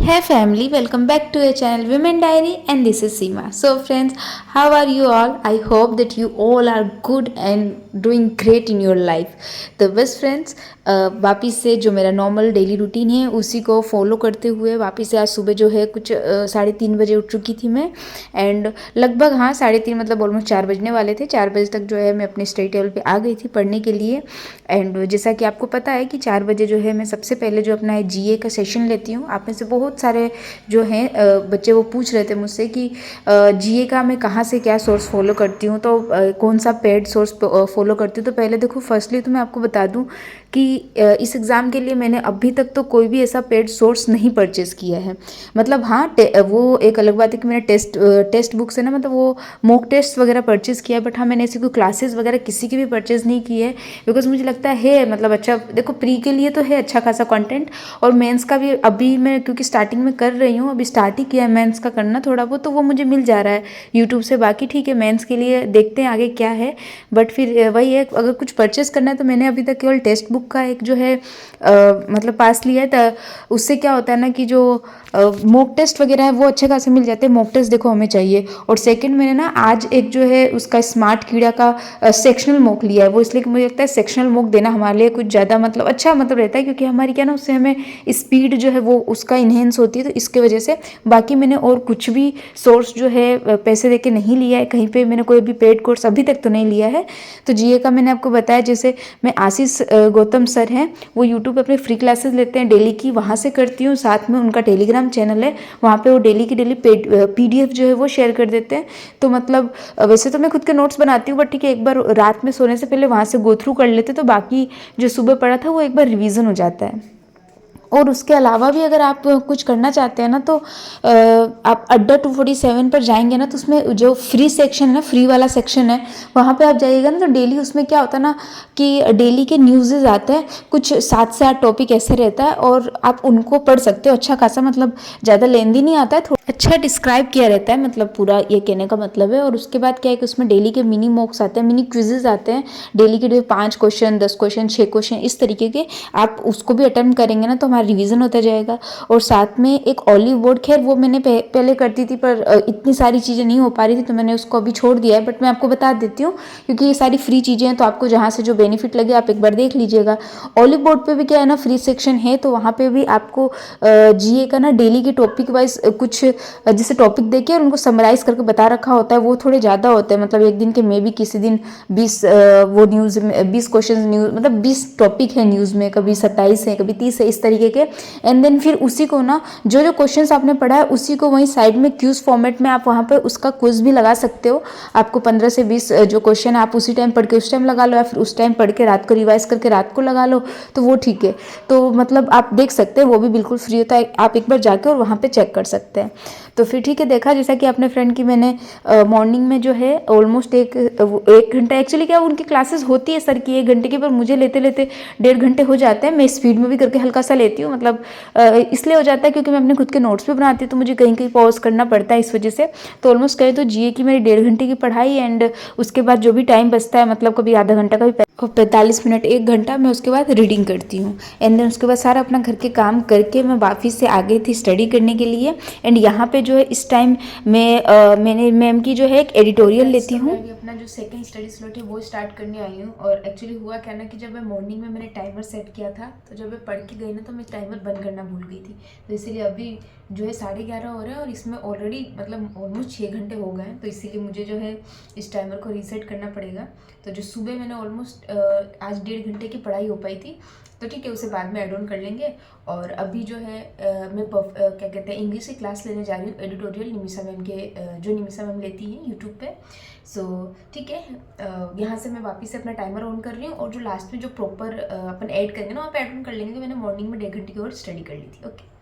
Hey family, welcome back to your channel Women Diary, and this is Seema. So friends, how are you all? I hope that you all are good and doing great in your life. तो बस friends, वापस से जो मेरा normal daily routine है उसी को follow करते हुए वापस से आज सुबह जो है कुछ 3:30 बजे उठ चुकी थी मैं। एंड लगभग हाँ 3:30 मतलब ऑलमोस्ट 4 बजने वाले थे। 4 बजे तक जो है मैं अपने स्टडी टेबल पे आ गई थी पढ़ने के लिए। एंड जैसा कि आपको पता है कि 4 बजे जो है मैं सबसे पहले जो अपना जीए का सेशन लेती हूँ। आप में से बहुत सारे जो हैं बच्चे वो पूछ रहे थे मुझसे कि जीए का मैं कहाँ से क्या सोर्स फॉलो करती हूँ, तो कौन सा पेड सोर्स फॉलो करती हूँ। तो पहले देखो, फर्स्टली तो मैं आपको बता दूँ कि इस एग्ज़ाम के लिए मैंने अभी तक तो कोई भी ऐसा पेड सोर्स नहीं परचेज़ किया है। मतलब हाँ, वो एक अलग बात है कि मैंने टेस्ट बुक से ना, मतलब वो मॉक टेस्ट वगैरह परचेज़ किया, बट हाँ मैंने ऐसी कोई क्लासेस वगैरह किसी की भी परचेज़ नहीं की है। बिकॉज मुझे लगता है मतलब अच्छा, देखो प्री के लिए तो है अच्छा खासा कंटेंट, और मेंस का भी अभी मैं क्योंकि स्टार्टिंग में कर रही हूँ, अभी स्टार्ट ही किया है मेंस का करना थोड़ा बहुत, तो वो मुझे मिल जा रहा है यूट्यूब से। बाकी ठीक है, मेंस के लिए देखते हैं आगे क्या है। बट फिर वही है, अगर कुछ परचेज़ करना है तो मैंने अभी तक केवल टेक्स्ट बुक का एक जो है मतलब पास लिया है। तो उससे क्या होता है ना कि जो मॉक टेस्ट वगैरह है वो अच्छे खासे मिल जाते हैं। मॉक टेस्ट देखो हमें चाहिए। और सेकंड, मैंने ना आज एक जो है उसका स्मार्ट कीड़ा का सेक्शनल मॉक लिया है। वो इसलिए कि मुझे लगता है सेक्शनल मॉक देना हमारे लिए कुछ ज़्यादा मतलब अच्छा मतलब रहता है, क्योंकि हमारी क्या ना उससे हमें स्पीड जो है वो उसका इन्हेंस होती है, तो इसके वजह से। बाकी मैंने और कुछ भी सोर्स जो है पैसे दे के नहीं लिया है कहीं पे, मैंने कोई भी पेड कोर्स अभी तक तो नहीं लिया है। तो जीए का मैंने आपको बताया, जैसे मैं आशीष गौतम सर हैं, वो यूट्यूब पे अपने फ्री क्लासेस लेते हैं डेली की, वहाँ से करती हूँ। साथ में उनका टेलीग्राम चैनल है, वहाँ पे वो डेली की डेली पीडीएफ जो है वो शेयर कर देते हैं। तो मतलब वैसे तो मैं खुद के नोट्स बनाती हूँ, बट ठीक है, एक बार रात में सोने से पहले वहाँ से गो थ्रू कर लेते, तो बाकी जो सुबह पढ़ा था वो एक बार रिवीजन हो जाता है। और उसके अलावा भी अगर आप कुछ करना चाहते हैं ना, तो आप अड्डा 247 पर जाएंगे ना, तो उसमें जो फ्री सेक्शन है ना, फ्री वाला सेक्शन है, वहाँ पे आप जाइएगा ना, तो डेली उसमें क्या होता है ना कि डेली के न्यूज़ेज आते हैं, कुछ 7 से 8 टॉपिक ऐसे रहता है, और आप उनको पढ़ सकते हो अच्छा खासा। मतलब ज़्यादा लेंदी नहीं आता है, थोड़ा अच्छा डिस्क्राइब किया रहता है, मतलब पूरा ये कहने का मतलब है। और उसके बाद क्या है कि उसमें डेली के मिनी मॉक्स आते हैं, मिनी क्विजेज आते हैं डेली के 5 क्वेश्चन, 10 क्वेश्चन, 6 क्वेश्चन, इस तरीके के। आप उसको भी अटेम्प्ट करेंगे ना तो हमारा रिवीजन होता जाएगा। और साथ में एक ऑलिव बोर्ड, खैर वो मैंने पहले करती थी, पर इतनी सारी चीज़ें नहीं हो पा रही थी, तो मैंने उसको अभी छोड़ दिया है। बट मैं आपको बता देती हूँ, क्योंकि ये सारी फ्री चीज़ें हैं, तो आपको जहाँ से जो बेनिफिट लगे आप एक बार देख लीजिएगा। ऑलिव बोर्ड पे भी क्या है ना, फ्री सेक्शन है, तो वहाँ पे भी आपको जीए का ना डेली के टॉपिक वाइज कुछ जैसे टॉपिक देके और उनको समराइज करके बता रखा होता है। वो थोड़े ज़्यादा होते हैं, मतलब एक दिन के मे भी किसी दिन 20 वो न्यूज़ में 20 क्वेश्चन न्यूज़, मतलब 20 टॉपिक है न्यूज़ में, कभी 27 है, कभी 30 है, इस तरीके के। एंड देन फिर उसी को ना, जो जो क्वेश्चंस आपने पढ़ा है उसी को वहीं साइड में क्यूज फॉर्मेट में आप वहाँ पे उसका क्विज भी लगा सकते हो। आपको 15 से 20 जो क्वेश्चन है आप उसी टाइम पढ़ के उस टाइम लगा लो, या फिर उस टाइम पढ़ के रात को रिवाइज करके रात को लगा लो, तो वो ठीक है। तो मतलब आप देख सकते हैं, वो भी बिल्कुल फ्री होता है, आप एक बार जाके और वहाँ पे चेक कर सकते हैं। तो फिर ठीक है, देखा जैसा कि अपने फ्रेंड की मैंने मॉर्निंग में जो है ऑलमोस्ट एक घंटा, एक्चुअली क्या उनकी क्लासेस होती है सर की 1 घंटे की, पर मुझे लेते लेते 1.5 घंटे हो जाते हैं। मैं स्पीड में भी करके हल्का सा लेती हूँ, मतलब इसलिए हो जाता है क्योंकि मैं अपने खुद के नोट्स भी बनाती हूँ, तो मुझे कहीं कहीं पॉज करना पड़ता है, इस वजह से। तो ऑलमोस्ट कहे तो जीए की मेरी 1.5 घंटे की पढ़ाई, एंड उसके बाद जो भी टाइम बचता है, मतलब कभी आधा घंटा, कभी 45 मिनट, 1 घंटा, मैं उसके बाद रीडिंग करती हूँ। एंड देन उसके बाद सारा अपना घर के काम करके मैं वापस से आ गई थी स्टडी करने के लिए। एंड यहाँ पे जो है इस टाइम मैंने मैम की जो है एक एडिटोरियल लेती हूँ। अभी अपना जो सेकंड स्टडी स्लॉट है वो स्टार्ट करने आई हूँ। और एक्चुअली हुआ क्या ना कि जब मैं मॉर्निंग में मैंने टाइमर सेट किया था, तो जब मैं पढ़ के गई ना तो मैं टाइमर बंद करना भूल गई थी। तो इसीलिए अभी जो है 11:30 हो रहा है, और इसमें ऑलरेडी मतलब ऑलमोस्ट 6 घंटे हो गए हैं। तो इसीलिए मुझे जो है इस टाइमर को रीसेट करना पड़ेगा। तो जो सुबह मैंने ऑलमोस्ट आज 1.5 घंटे की पढ़ाई हो पाई थी, तो ठीक है, उसे बाद में ऐड ऑन कर लेंगे। और अभी जो है मैं क्या कहते हैं इंग्लिश की क्लास लेने जा रही हूँ, एडिटोरियल निमिषा मैम के, जो निमिषा मैम लेती हैं यूट्यूब पे। सो ठीक है, यहाँ से मैं वापस से अपना टाइमर ऑन कर रही हूँ, और जो लास्ट में जो प्रॉपर अपन ऐड करेंगे ना वहाँ पे ऐड ऑन कर लेंगे। मैंने मॉर्निंग में 1.5 घंटे की और स्टडी कर ली थी। ओके।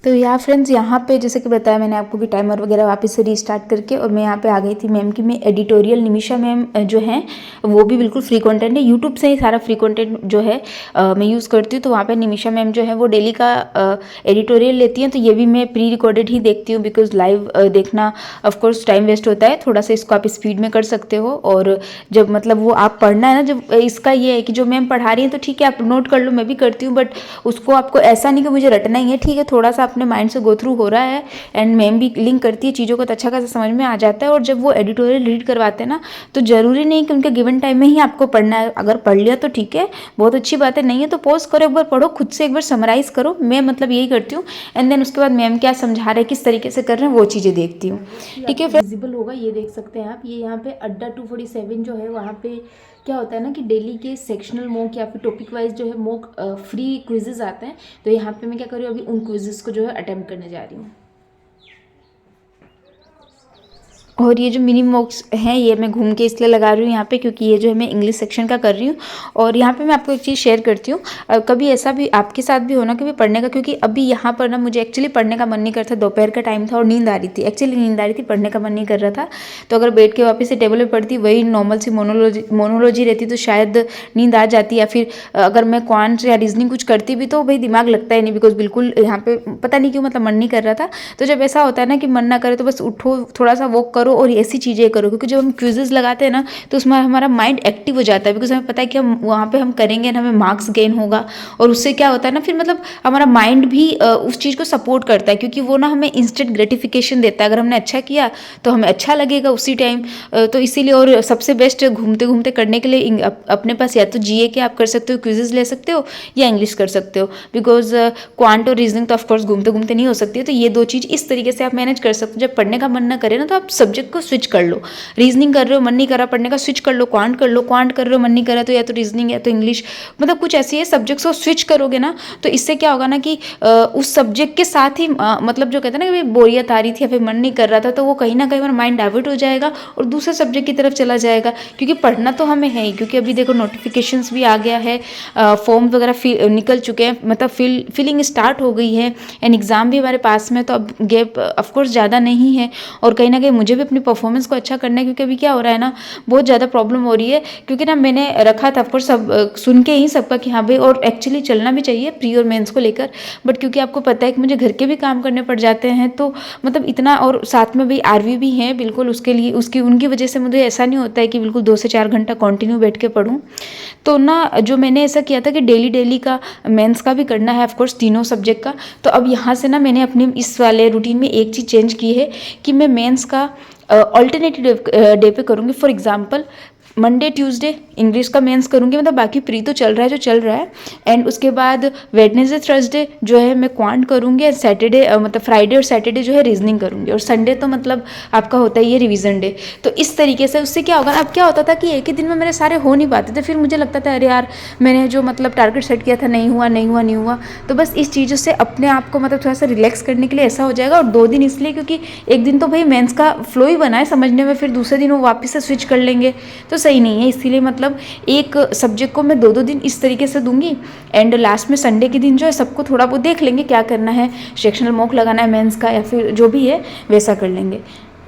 तो यहाँ फ्रेंड्स, यहाँ पे जैसे कि बताया मैंने आपको कि टाइमर वगैरह वापस से रीस्टार्ट करके और मैं यहाँ पे आ गई थी मैम की। मैं एडिटोरियल निमिषा मैम जो हैं वो भी बिल्कुल फ्री कंटेंट है, यूट्यूब से ही सारा फ्री कंटेंट जो है मैं यूज़ करती हूँ। तो वहाँ पे निमिषा मैम जो है वो डेली का एडिटोरियल लेती हैं। तो ये भी मैं प्री रिकॉर्डेड ही देखती हूँ, बिकॉज लाइव देखना ऑफकोर्स टाइम वेस्ट होता है थोड़ा सा। इसको आप स्पीड में कर सकते हो, और जब मतलब वो आप पढ़ना है ना, जब इसका ये है कि जो मैम पढ़ा रही हैं तो ठीक है आप नोट कर लो, मैं भी करती हूँ, बट उसको आपको ऐसा नहीं कि मुझे रटना ही है, ठीक है थोड़ा सा अपने माइंड से गो थ्रू हो रहा है। एंड मैम भी लिंक करती है चीज़ों को तो अच्छा खासा समझ में आ जाता है। और जब वो एडिटोरियल रीड करवाते हैं ना, तो ज़रूरी नहीं कि उनके गिवन टाइम में ही आपको पढ़ना है। अगर पढ़ लिया तो ठीक है, बहुत अच्छी बात है, नहीं है तो पॉज करो, एक बार पढ़ो, खुद से एक बार समराइज़ करो। मैं मतलब यही करती हूँ। एंड देन उसके बाद मैम क्या समझा रहे हैं, किस तरीके से कर रहे हैं, वो चीज़ें देखती हूँ। ठीक है, विजिबल होगा, ये देख सकते हैं आप। ये यहाँ पे अड्डा 247 जो है, वहाँ पे क्या होता है ना कि डेली के सेक्शनल मॉक या फिर टॉपिक वाइज जो है मॉक फ्री क्विजेज आते हैं। तो यहाँ पे मैं क्या कर रही हूँ, अभी उन क्विजेज को जो है अटेम्प्ट करने जा रही हूँ। और ये जो मिनी मॉक्स हैं ये मैं घूम के इसलिए लगा रही हूँ यहाँ पे, क्योंकि ये जो है मैं इंग्लिश सेक्शन का कर रही हूँ। और यहाँ पे मैं आपको एक चीज़ शेयर करती हूँ, कभी ऐसा भी आपके साथ भी होना कभी पढ़ने का, क्योंकि अभी यहाँ पर ना मुझे एक्चुअली पढ़ने का मन नहीं करता, दोपहर का टाइम था और नींद आ रही थी, एक्चुअली नींद आ रही थी, पढ़ने का मन नहीं कर रहा था। तो अगर बैठ के वापस से टेबल पर पढ़ती, वही नॉर्मल सी मोनोलॉजी रहती तो शायद नींद आ जाती, या फिर अगर मैं क्वांट या रीजनिंग कुछ करती भी तो भाई दिमाग लगता ही नहीं, बिकॉज बिल्कुल यहाँ पे पता नहीं क्यों मतलब मन नहीं कर रहा था। तो जब ऐसा होता है ना कि मन ना करे तो बस उठो, थोड़ा सा वॉक करो और ऐसी चीज़ें करो, क्योंकि जब हम क्विजेज लगाते हैं ना तो उसमें हमारा माइंड एक्टिव हो जाता है, बिकॉज हमें पता है कि हम वहाँ पे हम करेंगे ना, हमें मार्क्स गेन होगा। और उससे क्या होता है ना, फिर मतलब हमारा माइंड भी उस चीज़ को सपोर्ट करता है, क्योंकि वो ना हमें इंस्टेंट ग्रेटिफिकेशन देता है। अगर हमने अच्छा किया तो हमें अच्छा लगेगा उसी टाइम। तो इसीलिए, और सबसे बेस्ट घूमते घूमते करने के लिए अपने पास या तो जीए के आप कर सकते हो, क्विजेज ले सकते हो, या इंग्लिश कर सकते हो, बिकॉज क्वांट और रीजनिंग तो ऑफकोर्स घूमते घूमते नहीं हो सकती है। तो ये दो चीज़ इस तरीके से आप मैनेज कर सकते हो। जब पढ़ने का मन ना करे ना, तो आप सब्जेक्ट को स्विच कर लो। रीजनिंग कर रहे हो, मन नहीं कर रहा पढ़ने का, स्विच कर लो, क्वांट कर लो, क्वांट कर रहे हो, मन नहीं कर रहा तो या तो रीजनिंग या तो इंग्लिश, मतलब कुछ ऐसी है सब्जेक्ट्स को स्विच करोगे ना, तो इससे क्या होगा ना कि उस सब्जेक्ट के साथ ही मतलब जो कहते हैं ना कि बोरियत आ रही थी या फिर मन नहीं कर रहा था, तो वो कहीं ना कहीं हमारा माइंड डाइवर्ट हो जाएगा और दूसरे सब्जेक्ट की तरफ चला जाएगा। क्योंकि पढ़ना तो हमें है ही, क्योंकि अभी देखो नोटिफिकेशंस भी आ गया है, फॉर्म वगैरह निकल चुके हैं, मतलब फिलिंग स्टार्ट हो गई है, एंड एग्ज़ाम भी हमारे पास में, तो अब गैप ऑफकोर्स ज़्यादा नहीं है। और कहीं ना कहीं मुझे भी अपनी परफॉर्मेंस को अच्छा करना है, क्योंकि अभी क्या हो रहा है ना, बहुत ज़्यादा प्रॉब्लम हो रही है। क्योंकि ना मैंने रखा था ऑफकोर्स सब सुन के ही सबका कि हाँ भाई, और एक्चुअली चलना भी चाहिए प्री और मेंस को लेकर, बट क्योंकि आपको पता है कि मुझे घर के भी काम करने पड़ जाते हैं, तो मतलब इतना, और साथ में भाई आरवी भी है बिल्कुल, उसके लिए उनकी वजह से मुझे ऐसा नहीं होता है कि बिल्कुल 2 से 4 घंटा कंटिन्यू बैठ के पढूं। तो ना जो मैंने ऐसा किया था कि डेली का मेंस का भी करना है ऑफकोर्स, तीनों सब्जेक्ट का। तो अब यहाँ से ना मैंने अपने इस वाले रूटीन में एक चीज़ चेंज की है कि मैं मेंस का अल्टरनेटिव डे पे करूँगी। For example Monday Tuesday English का मेंस करूँगी, मतलब बाकी प्री तो चल रहा है जो चल रहा है, एंड उसके बाद वेडनेसडे थर्सडे जो है मैं क्वांट करूँगी, एंड सैटरडे मतलब फ्राइडे और सैटरडे जो है रीजनिंग करूँगी, और संडे तो मतलब आपका होता ही है रिवीजन डे। तो इस तरीके से उससे क्या होगा ना, अब क्या होता था कि एक ही दिन में मेरे सारे हो नहीं पाते थे, फिर मुझे लगता था अरे यार मैंने जो मतलब टारगेट सेट किया था नहीं हुआ। तो बस इस चीज़ों से अपने आप को मतलब थोड़ा सा रिलैक्स करने के लिए ऐसा हो जाएगा। और 2 दिन इसलिए क्योंकि एक दिन तो भाई मेंस का फ्लो ही बना है समझने में, फिर दूसरे दिन वो वापस से स्विच कर लेंगे तो सही नहीं है। इसीलिए मतलब एक सब्जेक्ट को मैं 2 दिन इस तरीके से दूंगी, एंड लास्ट में संडे के दिन जो है सबको थोड़ा बहुत देख लेंगे क्या करना है, सेक्शनल मॉक लगाना है मेंस का या फिर जो भी है वैसा कर लेंगे।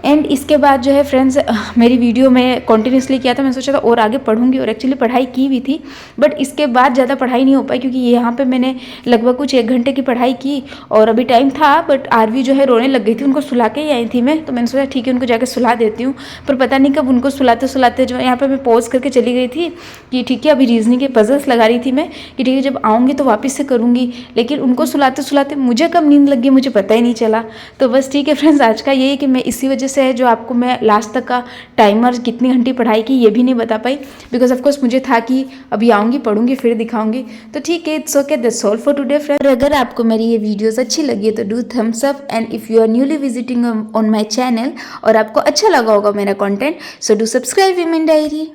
एंड इसके बाद जो है फ्रेंड्स, मेरी वीडियो में कंटिन्यूसली किया था, मैं सोचा था और आगे पढ़ूंगी, और एक्चुअली पढ़ाई की भी थी, बट इसके बाद ज़्यादा पढ़ाई नहीं हो पाई, क्योंकि यहाँ पे मैंने लगभग कुछ 1 घंटे की पढ़ाई की, और अभी टाइम था, बट आरवी जो है रोने लग गई थी, उनको सुला के ही आई थी मैं, तो मैंने सोचा ठीक है उनको जाकर सुला देती हूँ। पर पता नहीं कब उनको सुलाते जो यहाँ पर मैं पॉज करके चली गई थी कि ठीक है अभी रीजनिंग के पजल्स लगा रही थी मैं कि ठीक है जब आऊँगी तो वापस से करूँगी, लेकिन उनको सुलाते मुझे कब नींद लग गई मुझे पता ही नहीं चला। तो बस ठीक है फ्रेंड्स, आज का ये है कि मैं इसी वजह से है जो आपको मैं लास्ट तक का टाइमर कितनी घंटी पढ़ाई की ये भी नहीं बता पाई, बिकॉज ऑफकोर्स मुझे था कि अभी आऊँगी पढ़ूंगी फिर दिखाऊंगी। तो ठीक है, it's okay, that's all for today friend. अगर आपको मेरी ये वीडियोस अच्छी लगी है तो do thumbs up, and if you are newly visiting on my channel और आपको अच्छा लगा होगा मेरा content, so do subscribe women diary.